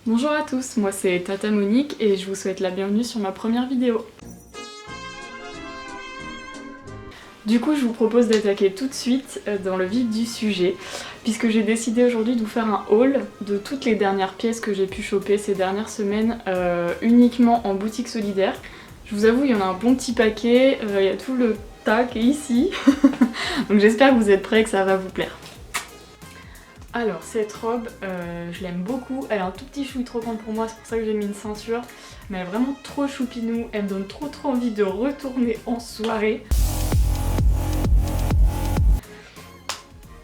Bonjour à tous, moi c'est Tata Monique et je vous souhaite la bienvenue sur ma première vidéo. Du coup je vous propose d'attaquer tout de suite dans le vif du sujet, puisque j'ai décidé aujourd'hui de vous faire un haul de toutes les dernières pièces que j'ai pu choper ces dernières semaines uniquement en boutique solidaire. Je vous avoue il y en a un bon petit paquet, il y a tout le tas qui est ici, donc j'espère que vous êtes prêts et que ça va vous plaire. Alors cette robe, je l'aime beaucoup, elle est un tout petit chouï trop grande pour moi, c'est pour ça que j'ai mis une ceinture, mais elle est vraiment trop choupinou, elle me donne trop envie de retourner en soirée.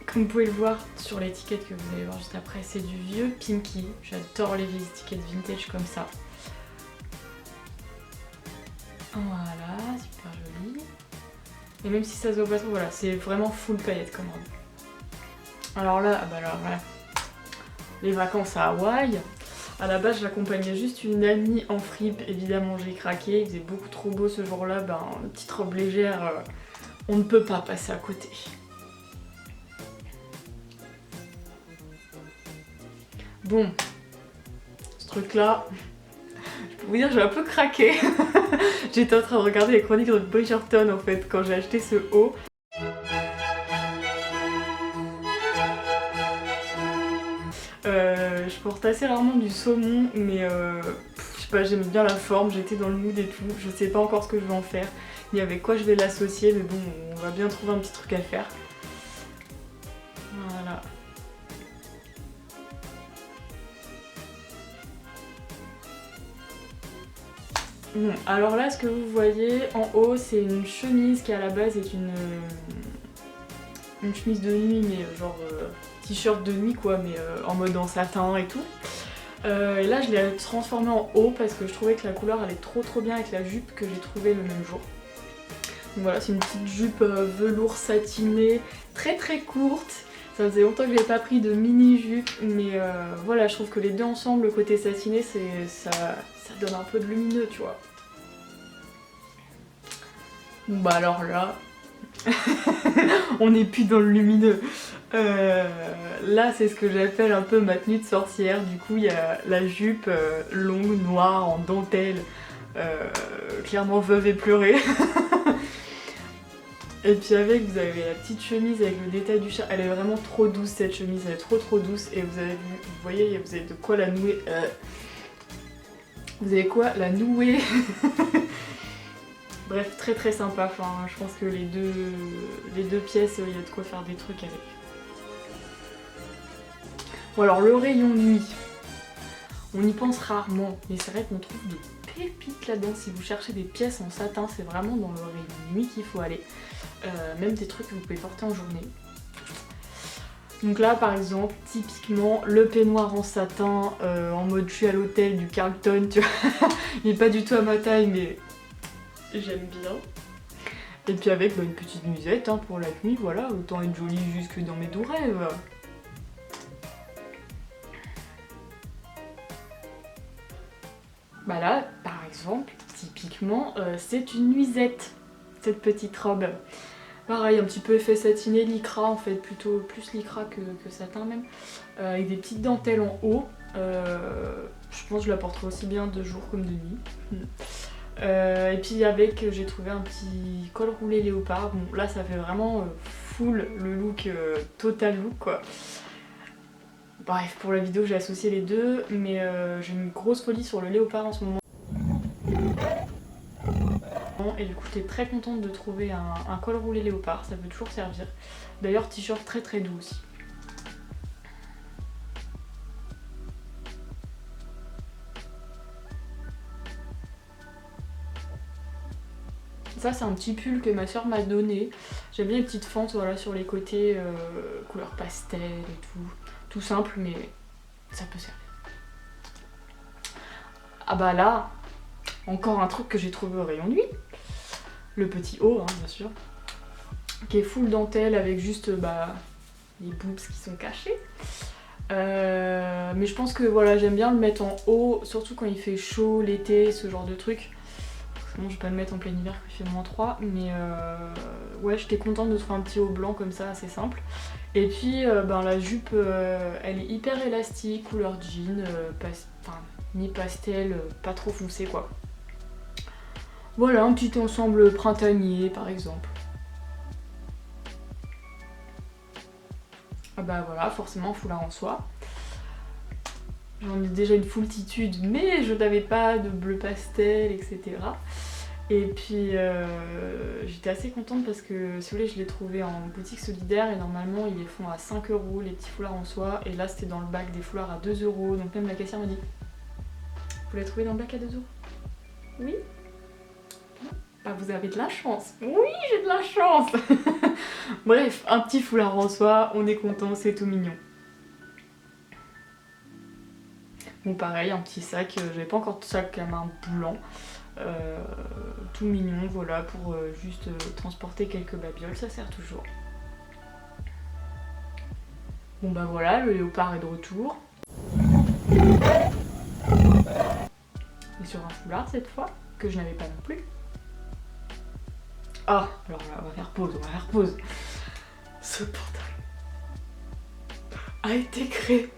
Comme vous pouvez le voir sur l'étiquette que vous allez voir juste après, c'est du vieux Pinky, j'adore les vieilles étiquettes vintage comme ça. Voilà, super joli. Et même si ça se voit pas trop, voilà, c'est vraiment full paillettes comme robe. Alors là, voilà, les vacances à Hawaï. À la base, j'accompagnais juste une amie en fripe, évidemment j'ai craqué, il faisait beaucoup trop beau ce jour-là, une petite robe légère, on ne peut pas passer à côté. Bon, ce truc-là, je peux vous dire, j'ai un peu craqué. J'étais en train de regarder les chroniques de Bridgerton en fait, quand j'ai acheté ce haut. Je porte assez rarement du saumon, mais je sais pas, j'aime bien la forme, j'étais dans le mood et tout. Je sais pas encore ce que je vais en faire, ni avec quoi je vais l'associer, mais bon, on va bien trouver un petit truc à faire. Voilà. Bon, alors là, ce que vous voyez en haut, c'est une chemise qui à la base est une chemise de nuit, mais genre t-shirt de nuit quoi, mais en mode en satin et tout. Et là je l'ai transformée en haut parce que je trouvais que la couleur allait trop bien avec la jupe que j'ai trouvée le même jour. Donc voilà, c'est une petite jupe velours satiné, très courte. Ça faisait longtemps que je n'avais pas pris de mini jupe, mais voilà, je trouve que les deux ensemble, le côté satiné, ça donne un peu de lumineux, tu vois. Bon bah alors là, on n'est plus dans le lumineux. Là c'est ce que j'appelle un peu ma tenue de sorcière. Du coup il y a la jupe longue, noire, en dentelle, clairement veuve et pleurée. Et puis avec, vous avez la petite chemise avec le détail du chat. Elle est vraiment trop douce cette chemise, elle est trop douce. Et vous voyez, vous avez de quoi la nouer. Vous avez quoi la nouer. Bref, très sympa. Enfin, je pense que les deux pièces, il y a de quoi faire des trucs avec. Bon alors le rayon nuit, on y pense rarement, mais c'est vrai qu'on trouve des pépites là-dedans. Si vous cherchez des pièces en satin, c'est vraiment dans le rayon nuit qu'il faut aller. Même des trucs que vous pouvez porter en journée. Donc là par exemple, typiquement le peignoir en satin, en mode je suis à l'hôtel du Carlton, tu vois. Il est pas du tout à ma taille, mais j'aime bien. Et puis avec une petite musette pour la nuit, voilà, autant être jolie jusque dans mes doux rêves. Bah là, par exemple, typiquement, c'est une nuisette, cette petite robe. Pareil, un petit peu effet satiné, lycra en fait, plutôt plus lycra que satin même, avec des petites dentelles en haut. Je pense que je la porterai aussi bien de jour comme de nuit. Et puis avec, j'ai trouvé un petit col roulé léopard. Bon là ça fait vraiment full le look, total look quoi. Bref, pour la vidéo j'ai associé les deux, mais j'ai une grosse folie sur le léopard en ce moment. Et du coup j'étais très contente de trouver un col roulé léopard, ça peut toujours servir. D'ailleurs t-shirt très doux aussi. Ça c'est un petit pull que ma soeur m'a donné. J'aime bien les petites fentes voilà, sur les côtés, couleur pastel et tout. Tout simple mais ça peut servir. Ah bah là, encore un truc que j'ai trouvé au rayon nuit. Le petit haut bien sûr. Qui est full dentelle avec juste les boobs qui sont cachés. Mais je pense que voilà, j'aime bien le mettre en haut, surtout quand il fait chaud, l'été, ce genre de truc. Sinon je vais pas le mettre en plein hiver quand il fait -3, mais ouais, j'étais contente de trouver un petit haut blanc comme ça, assez simple. Et puis la jupe elle est hyper élastique, couleur jean, mi pastel, pas trop foncé quoi. Voilà un petit ensemble printanier par exemple. Ah bah voilà, forcément foulard en soie. J'en ai déjà une foultitude, mais je n'avais pas de bleu pastel, etc. Et puis j'étais assez contente parce que si vous voulez, je l'ai trouvé en boutique solidaire et normalement ils les font à 5 € les petits foulards en soie. Et là c'était dans le bac des foulards à 2 €. Donc même la caissière m'a dit: vous l'avez trouvé dans le bac à 2 €? Oui. Bah vous avez de la chance. Oui, j'ai de la chance. Bref, un petit foulard en soie, on est content, c'est tout mignon. Bon pareil, un petit sac, j'avais pas encore de sac à main blanc. Tout mignon, voilà, pour juste transporter quelques babioles, ça sert toujours. Bon bah voilà, le léopard est de retour. Et sur un foulard cette fois, que je n'avais pas non plus. Ah, alors là, on va faire pause. Ce pantalon a été créé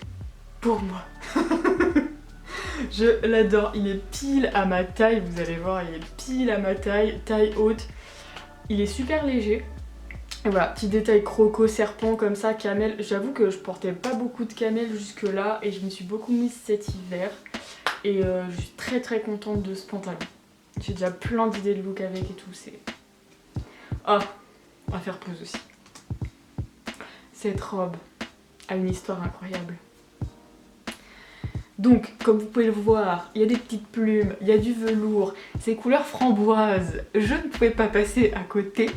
pour moi. Je l'adore, il est pile à ma taille, vous allez voir, il est pile à ma taille, taille haute. Il est super léger. Et voilà, petit détail croco, serpent comme ça, camel. J'avoue que je portais pas beaucoup de camel jusque là et je me suis beaucoup mise cet hiver. Et je suis très très contente de ce pantalon. J'ai déjà plein d'idées de look avec et tout, c'est... Ah, on va faire pause aussi. Cette robe a une histoire incroyable. Donc, comme vous pouvez le voir, il y a des petites plumes, il y a du velours, c'est couleur framboise. Je ne pouvais pas passer à côté.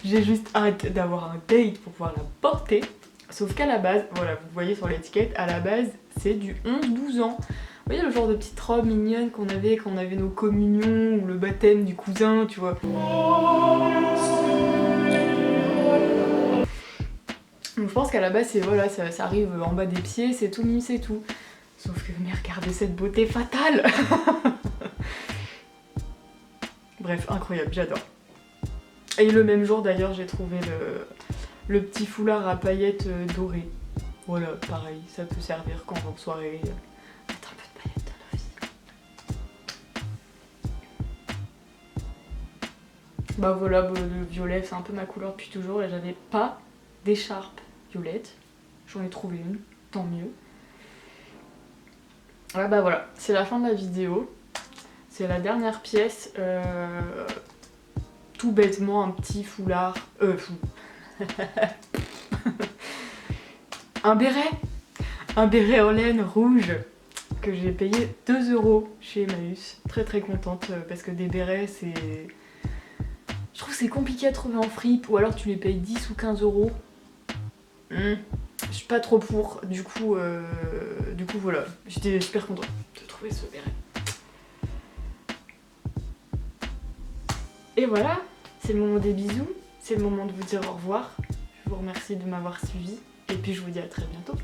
J'ai juste hâte d'avoir un date pour pouvoir la porter. Sauf qu'à la base, voilà, vous voyez sur l'étiquette, à la base, c'est du 11-12 ans. Vous voyez le genre de petite robe mignonne qu'on avait quand on avait nos communions ou le baptême du cousin, tu vois. Donc je pense qu'à la base, c'est voilà, ça arrive en bas des pieds, c'est tout mignon, c'est tout. Sauf que, mais regardez cette beauté fatale. Bref, incroyable, j'adore. Et le même jour d'ailleurs, j'ai trouvé le petit foulard à paillettes dorées. Voilà, pareil, ça peut servir quand en soirée. Mettre un peu de paillettes dans nos vies. Bah voilà, le violet, c'est un peu ma couleur depuis toujours et j'avais pas d'écharpe violette. J'en ai trouvé une, tant mieux. Ah bah voilà, c'est la fin de la vidéo. C'est la dernière pièce. Tout bêtement, un petit foulard. Un béret. Un béret en laine rouge que j'ai payé 2 € chez Emmaüs. Très très contente parce que des bérets, c'est... Je trouve que c'est compliqué à trouver en fripe ou alors tu les payes 10 ou 15 €. Je suis pas trop pour, du coup voilà, j'étais super contente de trouver ce béret. Et voilà, c'est le moment des bisous, c'est le moment de vous dire au revoir. Je vous remercie de m'avoir suivi et puis je vous dis à très bientôt.